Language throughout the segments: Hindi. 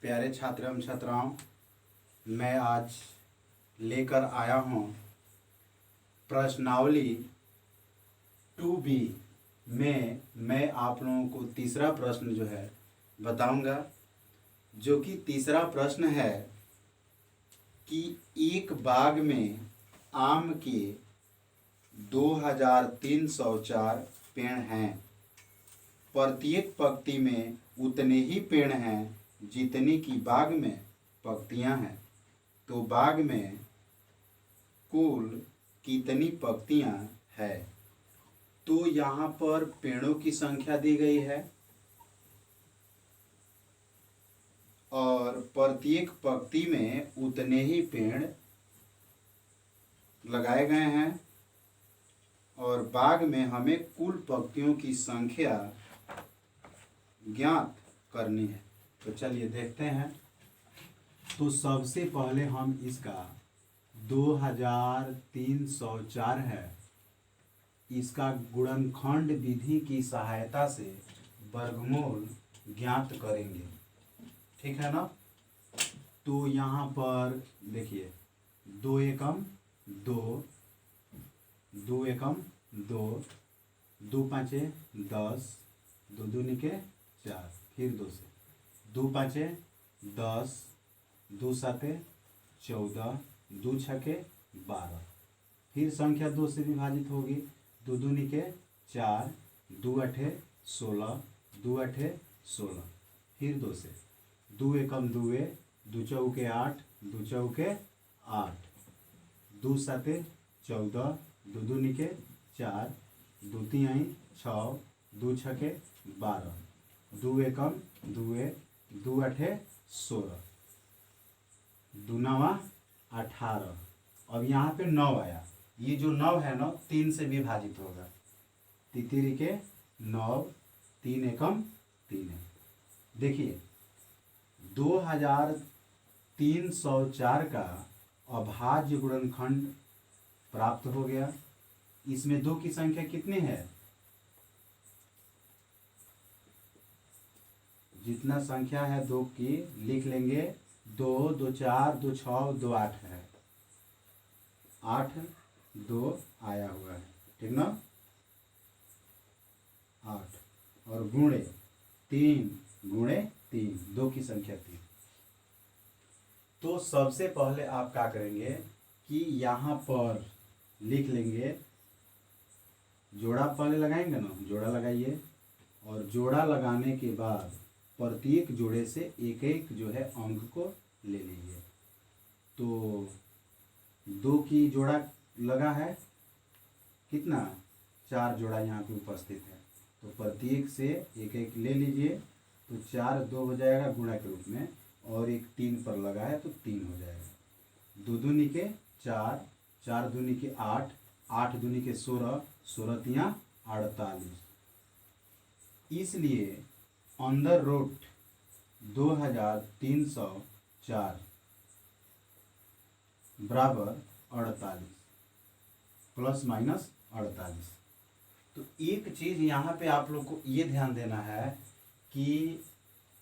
प्यारे छात्र एवं छात्राओं, मैं आज लेकर आया हूँ प्रश्नावली 2B में मैं आप लोगों को तीसरा प्रश्न जो है बताऊंगा, जो कि तीसरा प्रश्न है कि एक बाग में आम के 2304 पेड़ हैं। प्रत्येक पंक्ति में उतने ही पेड़ हैं जितनी की बाग में पंक्तियां हैं। तो बाग में कुल कितनी पंक्तियां है? तो यहाँ पर पेड़ों की संख्या दी गई है और प्रत्येक पंक्ति में उतने ही पेड़ लगाए गए हैं और बाग में हमें कुल पंक्तियों की संख्या ज्ञात करनी है। तो चलिए देखते हैं। तो सबसे पहले हम इसका 2304 है, इसका गुणनखंड विधि की सहायता से वर्गमूल ज्ञात करेंगे, ठीक है ना। तो यहाँ पर देखिए 2 एकम 2, 2 एकम 2, 2 पाँचे 10, 2 दूनी के 4, फिर 2 से 2 पाँचे 10, 2 साते 14, 2 छके 12, फिर संख्या 2 से विभाजित होगी। 2 दूनी के 4, 2 अठे 16, 2 अठे 16, फिर 2 से 2 एकम 2, 2 चौके 8, 2 चौके 8, 2 साते 14, 2 दूनी के 4, 2 तिहाई 6, 2 छके 12, 2 एकम 2, 2 अठे 16, 2 नवा 18। अब यहाँ पे 9 आया, ये जो 9 है ना 3 से विभाजित होगा। तितिरी के 9, 3 एकम 3 है। देखिए 2304 का अभाज्य गुणनखंड प्राप्त हो गया। इसमें 2 की संख्या कितनी है? जितना संख्या है 2 की लिख लेंगे। 2, 2 4, 2 6, 2 8 है। 8, 2 आया हुआ है, ठीक ना। 8 और गुणे 3 गुणे 3, 2 की संख्या 3। तो सबसे पहले आप क्या करेंगे कि यहाँ पर लिख लेंगे, जोड़ा पहले लगाएंगे ना, जोड़ा लगाइए और जोड़ा लगाने के बाद प्रत्येक जोड़े से एक एक जो है अंक को ले लीजिए। तो 2 की जोड़ा लगा है, कितना 4 जोड़ा यहाँ पे उपस्थित है, तो प्रत्येक से एक एक ले लीजिए। तो 4 2 हो जाएगा गुणा के रूप में, और एक 3 पर लगा है तो 3 हो जाएगा। 2 दूनी के 4, 4 दूनी के 8, 8 दूनी के 16, 16 तिया 48। इसलिए अंडर रूट 2304 बराबर 48 प्लस माइनस 48। तो एक चीज यहाँ पे आप लोग को ये ध्यान देना है कि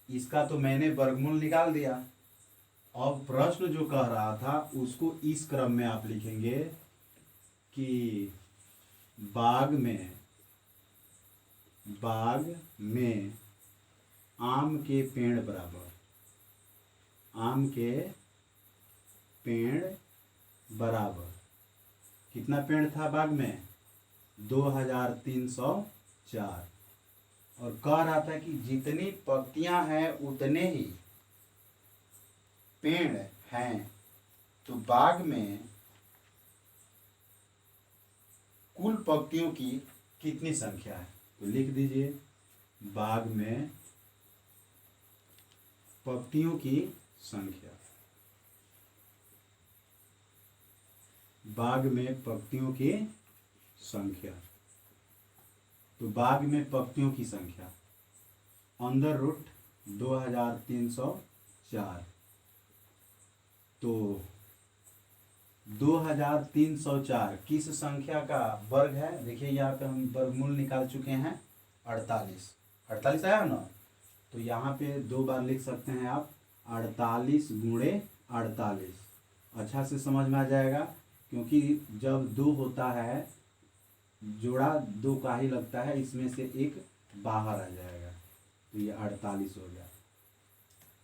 इसका तो मैंने वर्गमूल निकाल दिया। अब प्रश्न जो कह रहा था उसको इस क्रम में आप लिखेंगे कि बाग में आम के पेड़ बराबर, आम के पेड़ बराबर कितना पेड़ था बाग में? 2304। और कह रहा था कि जितनी पंक्तियां हैं उतने ही पेड़ हैं। तो बाग में कुल पंक्तियों की कितनी संख्या है? तो लिख दीजिए, बाग में पंक्तियों की संख्या, बाग में पंक्तियों की संख्या। तो बाग में पंक्तियों की संख्या अंडर रूट 2304। तो 2304 किस संख्या का वर्ग है? देखिए यहाँ पे हम वर्गमूल निकाल चुके हैं 48 आया ना। तो यहाँ पे 2 बार लिख सकते हैं आप 48 गुणे 48। अच्छा से समझ में आ जाएगा, क्योंकि जब 2 होता है जोड़ा 2 का ही लगता है, इसमें से एक बाहर आ जाएगा, तो ये 48 हो गया।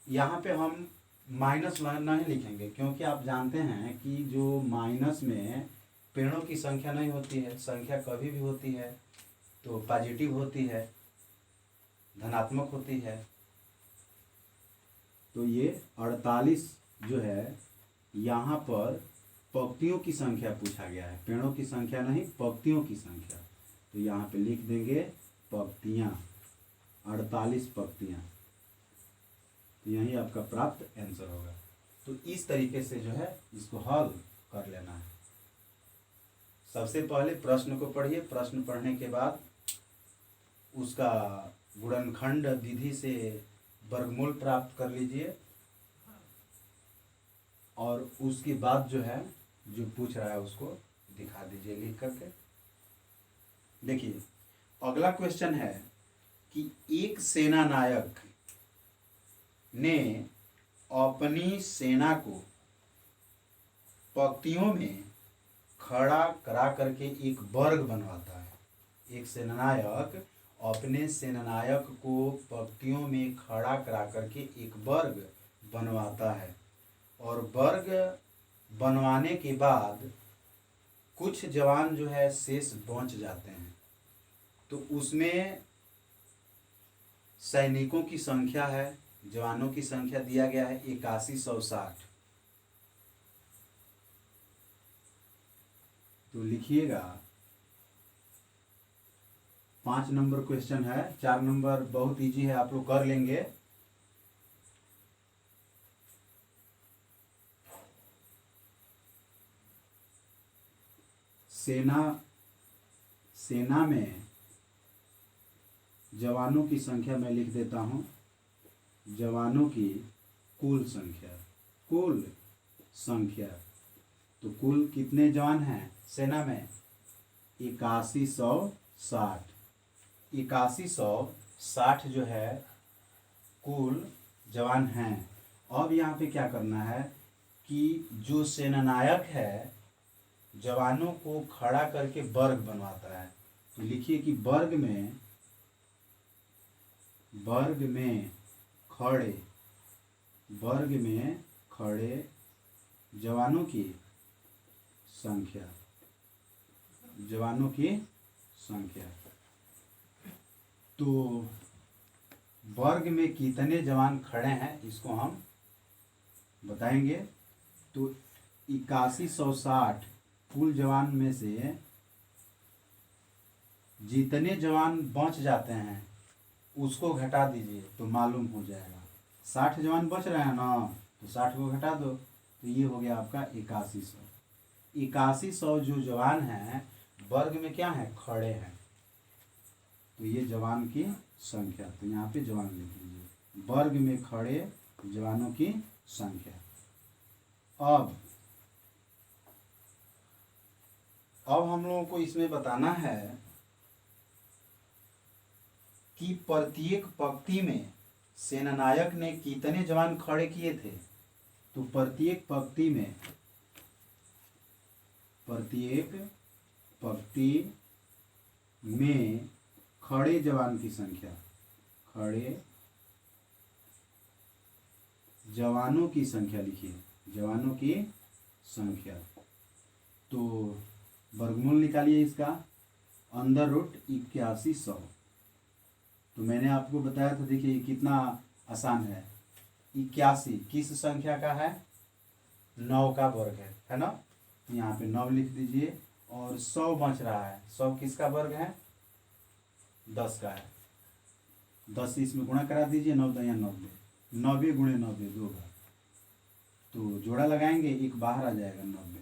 यहाँ पे हम माइनस नहीं लिखेंगे, क्योंकि आप जानते हैं कि जो माइनस में पेड़ों की संख्या नहीं होती है, संख्या कभी भी होती है तो पॉजिटिव होती है, धनात्मक होती है। तो ये 48 जो है यहाँ पर पंक्तियों की संख्या पूछा गया है, पेड़ों की संख्या नहीं, पंक्तियों की संख्या। तो यहाँ पे लिख देंगे पंक्तियाँ, 48 पंक्तियाँ। तो यही आपका प्राप्त आंसर होगा। तो इस तरीके से जो है इसको हल कर लेना है। सबसे पहले प्रश्न को पढ़िए, प्रश्न पढ़ने के बाद उसका गुणनखंड विधि से वर्गमूल प्राप्त कर लीजिए, और उसके बाद जो है जो पूछ रहा है उसको दिखा दीजिए लिख करके। देखिए अगला क्वेश्चन है कि एक सेना नायक ने अपनी सेना को पंक्तियों में खड़ा करा करके एक वर्ग बनवाता है। एक सेनानायक अपने सेनानायक को पंक्तियों में खड़ा करा करके एक वर्ग बनवाता है, और वर्ग बनवाने के बाद कुछ जवान जो है शेष बच जाते हैं। तो उसमें सैनिकों की संख्या है, जवानों की संख्या दिया गया है 8160। तो लिखिएगा 5 नंबर क्वेश्चन है, 4 नंबर बहुत इजी है, आप लोग कर लेंगे। सेना में जवानों की संख्या मैं लिख देता हूँ, जवानों की कुल संख्या। तो कुल कितने जवान हैं सेना में? 8160। 8160 जो है कुल जवान हैं। अब यहाँ पे क्या करना है कि जो सेनानायक है जवानों को खड़ा करके वर्ग बनवाता है। तो लिखिए कि वर्ग में खड़े जवानों की संख्या। तो वर्ग में कितने जवान खड़े हैं इसको हम बताएंगे। तो 8160 कुल जवान में से जितने जवान बच जाते हैं उसको घटा दीजिए तो मालूम हो जाएगा। 60 जवान बच रहे हैं ना, तो 60 को घटा दो, तो ये हो गया आपका 8100। 8100 जो जवान हैं वर्ग में क्या है? खड़े हैं। तो ये जवान की संख्या, तो यहाँ पे जवान लिख लीजिए, वर्ग में खड़े जवानों की संख्या। अब हम लोगों को इसमें बताना है कि प्रत्येक पंक्ति में सेनानायक ने कितने जवान खड़े किए थे। तो प्रत्येक पंक्ति में खड़े जवान की संख्या, खड़े जवानों की संख्या लिखिए, जवानों की संख्या। तो वर्गमूल निकालिए इसका, √8100। तो मैंने आपको बताया था, देखिए कितना आसान है। 81 किस संख्या का है? 9 का वर्ग है ना। तो यहाँ पे 9 लिख दीजिए, और 100 बच रहा है, 100 किसका वर्ग है? 10 का है। 10 से इसमें गुणा करा दीजिए, 9 या 90, 90 गुणे 90 2 बार, तो जोड़ा लगाएंगे, एक बाहर आ जाएगा 90।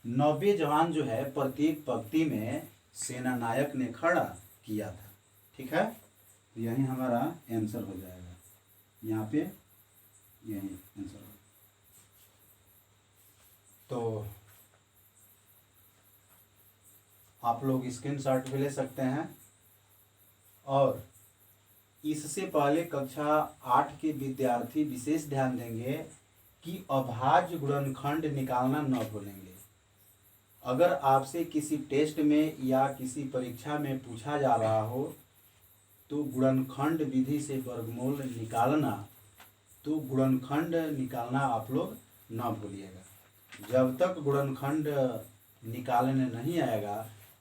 90 जवान जो है प्रत्येक पंक्ति में सेनानायक ने खड़ा किया था। ठीक है, तो यही हमारा आंसर हो जाएगा, यहाँ पे यही आंसर होगा। तो आप लोग स्क्रीनशॉट भी ले सकते हैं, और इससे पहले कक्षा 8 के विद्यार्थी विशेष ध्यान देंगे कि अभाज्य गुणनखंड निकालना न भूलेंगे। अगर आपसे किसी टेस्ट में या किसी परीक्षा में पूछा जा रहा हो तो गुणनखंड विधि से वर्गमूल निकालना, तो गुणनखंड निकालना आप लोग ना भूलिएगा। जब तक गुणनखंड निकालने नहीं आएगा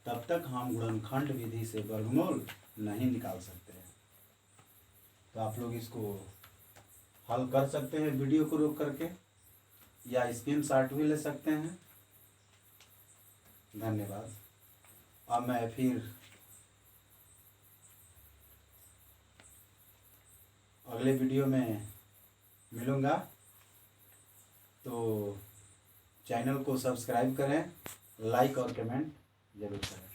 तब तक हम गुणनखंड विधि से वर्गमूल नहीं निकाल सकते हैं। तो आप लोग इसको हल कर सकते हैं वीडियो को रोक करके, या स्क्रीनशॉट भी ले सकते हैं। धन्यवाद। अब मैं फिर अगले वीडियो में मिलूँगा, तो चैनल को सब्सक्राइब करें, लाइक और कमेंट जरूर करें।